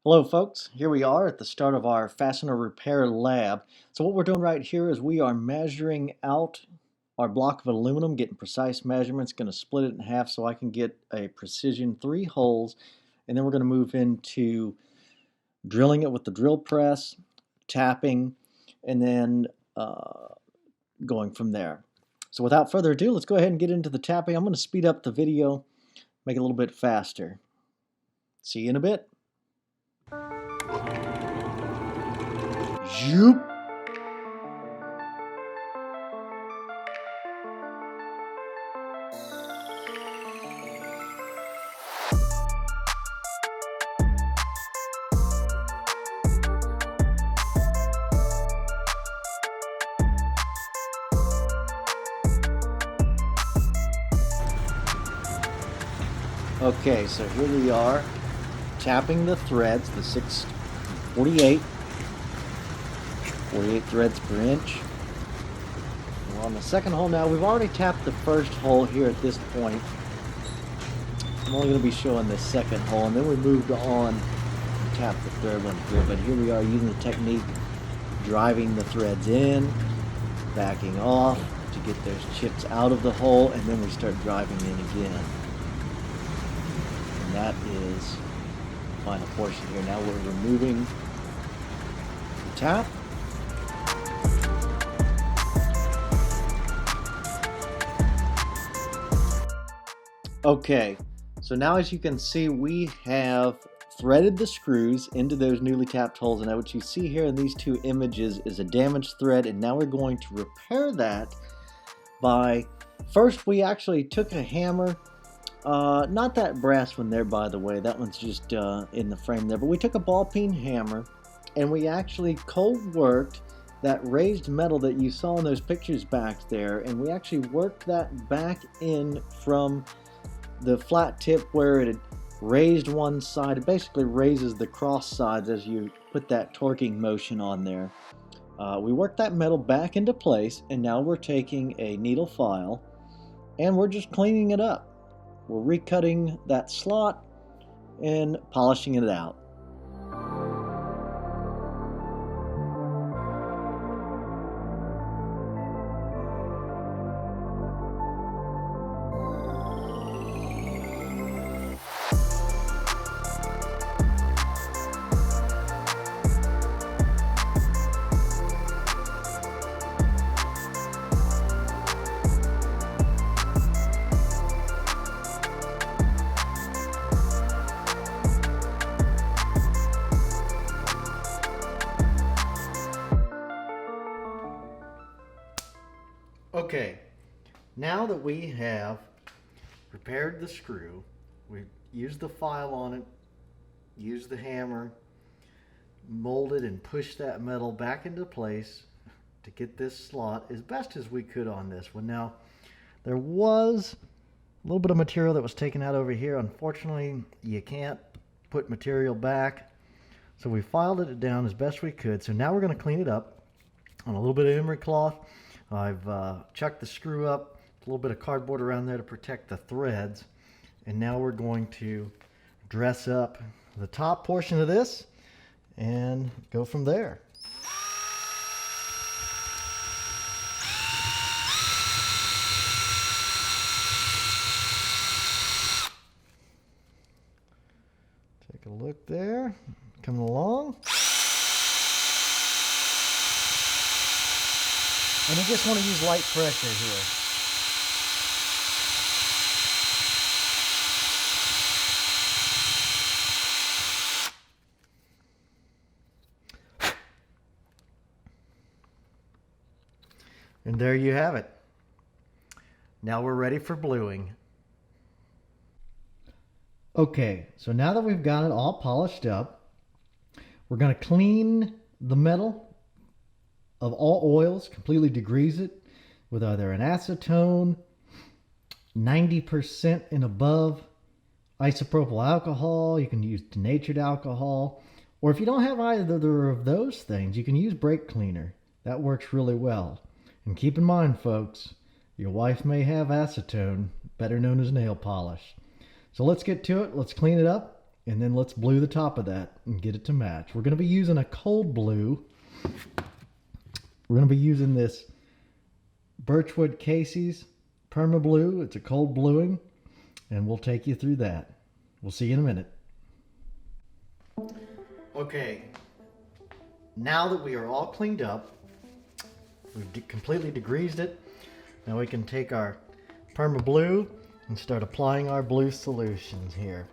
Hello folks, here we are at the start of our fastener repair lab. So what we're doing right here is we are measuring out our block of aluminum, getting precise measurements, going to split it in half so I can get a precision 3 holes, and then we're going to move into drilling it with the drill press, tapping, and then going from there. So without further ado, let's go ahead and get into the tapping. I'm going to speed up the video, make it a little bit faster. See you in a bit. Zoop. Okay, so here we are tapping the threads, the 48 threads per inch. We're on the second hole now. We've already tapped the first hole here at this point. I'm only going to be showing the second hole, and then we moved on and tapped the third one here. But here we are using the technique, driving the threads in, backing off to get those chips out of the hole, and then we start driving in again. And that is the final portion here. Now we're removing the tap. Okay, so now as you can see, we have threaded the screws into those newly tapped holes, and what you see here in these two images is a damaged thread, and now we're going to repair that by, first we actually took a hammer, not that brass one there by the way, that one's just in the frame there, but we took a ball peen hammer and we actually cold worked that raised metal that you saw in those pictures back there, and we actually worked that back in from the flat tip where it had raised one side. It basically raises the cross sides as you put that torquing motion on there. We worked that metal back into place, and now we're taking a needle file and we're just cleaning it up. We're recutting that slot and polishing it out. Okay, now that we have repaired the screw, we used the file on it, used the hammer, molded and pushed that metal back into place to get this slot as best as we could on this one. Now, there was a little bit of material that was taken out over here. Unfortunately, you can't put material back, so we filed it down as best we could. So now we're going to clean it up on a little bit of emery cloth. I've chucked the screw up, a little bit of cardboard around there to protect the threads, and now we're going to dress up the top portion of this and go from there. Take a look there, coming along. And you just want to use light pressure here. And there you have it. Now we're ready for bluing. Okay, so now that we've got it all polished up, we're going to clean the metal of all oils, completely degrease it with either an acetone, 90% and above isopropyl alcohol. You can use denatured alcohol, or if you don't have either of those things, you can use brake cleaner. That works really well. And keep in mind, folks, your wife may have acetone, better known as nail polish. So let's get to it. Let's clean it up And then let's blue the top of that and get it to match. We're going to be using a cold blue. We're going to be using this Birchwood Casey's Perma Blue. It's a cold bluing, and we'll take you through that. We'll see you in a minute. Okay, now that we are all cleaned up, we've completely degreased it. Now we can take our Perma Blue and start applying our blue solutions here.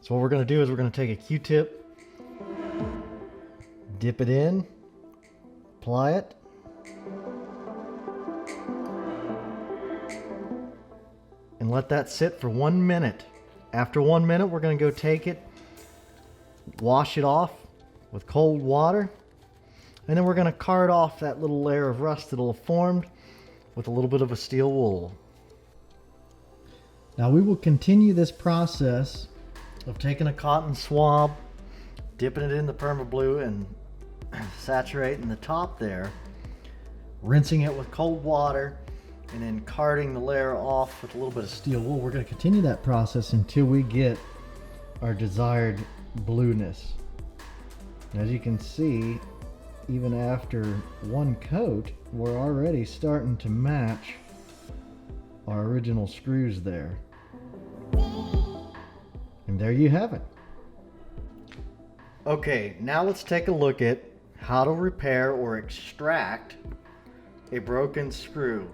So what we're going to do is we're going to take a Q-tip, dip it in, apply it, and let that sit for 1 minute. After 1 minute, we're going to go take it, wash it off with cold water, and then we're going to card off that little layer of rust that'll have formed with a little bit of a steel wool. Now we will continue this process of taking a cotton swab, dipping it in the Perma Blue and saturating the top there, rinsing it with cold water, and then carding the layer off with a little bit of steel wool. We're going to continue that process until we get our desired blueness. As you can see, even after one coat, we're already starting to match our original screws there. And there you have it. Okay, now let's take a look at how to repair or extract a broken screw.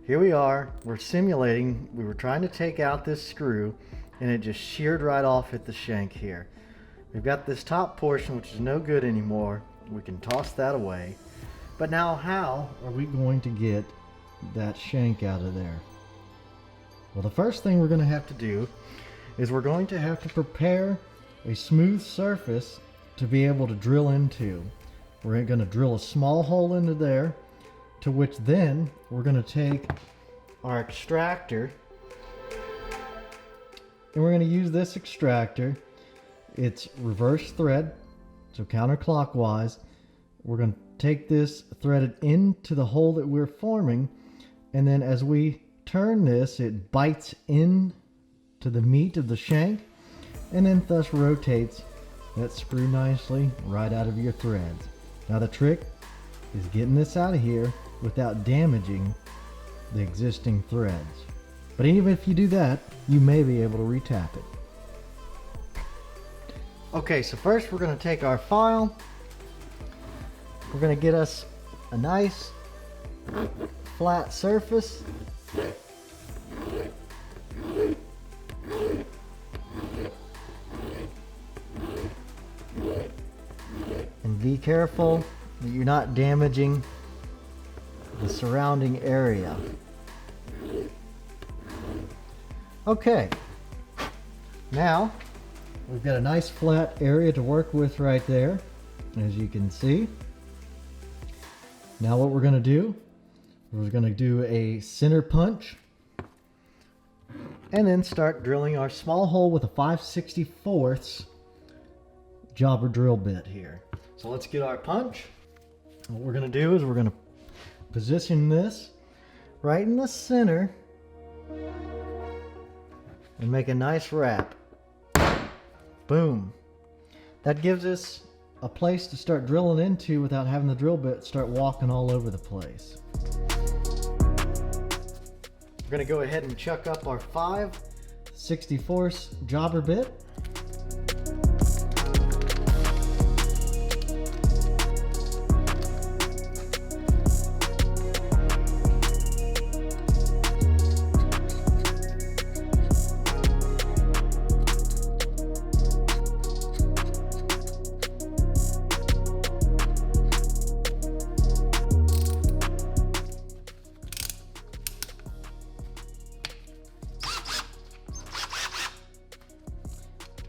Here we are, we're simulating, we were trying to take out this screw and it just sheared right off at the shank here. We've got this top portion which is no good anymore. We can toss that away. But now how are we going to get that shank out of there? Well, the first thing we're going to have to do is we're going to have to prepare a smooth surface to be able to drill into. We're going to drill a small hole into there, to which then we're going to take our extractor and we're going to use this extractor. It's reverse thread, so counterclockwise. We're going to take this, thread it into the hole that we're forming, and then as we turn this, it bites in to the meat of the shank and then thus rotates that screw nicely right out of your threads. Now the trick is getting this out of here without damaging the existing threads. But even if you do that, you may be able to retap it. Okay, so first we're going to take our file. We're going to get us a nice flat surface. And be careful that you're not damaging the surrounding area. Okay, now we've got a nice flat area to work with right there, as you can see. Now what we're going to do, we're going to do a center punch and then start drilling our small hole with a 5/64 jobber drill bit here. So let's get our punch. What we're going to do is we're going to position this right in the center and make a nice wrap. Boom. That gives us a place to start drilling into without having the drill bit start walking all over the place. We're going to go ahead and chuck up our 5/64 jobber bit.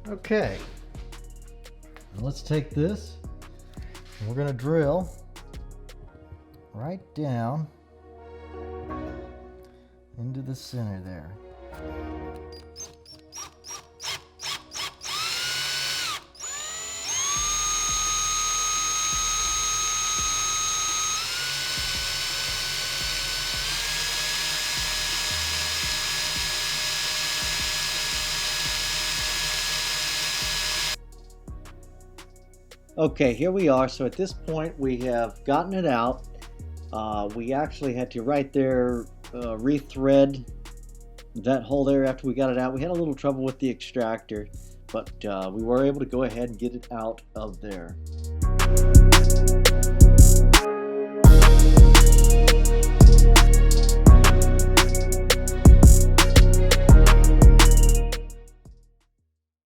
Okay, now let's take this and we're going to drill right down into the center there. Okay, here we are. So at this point we have gotten it out. We actually had to right there rethread that hole there after we got it out. We had a little trouble with the extractor, but we were able to go ahead and get it out of there.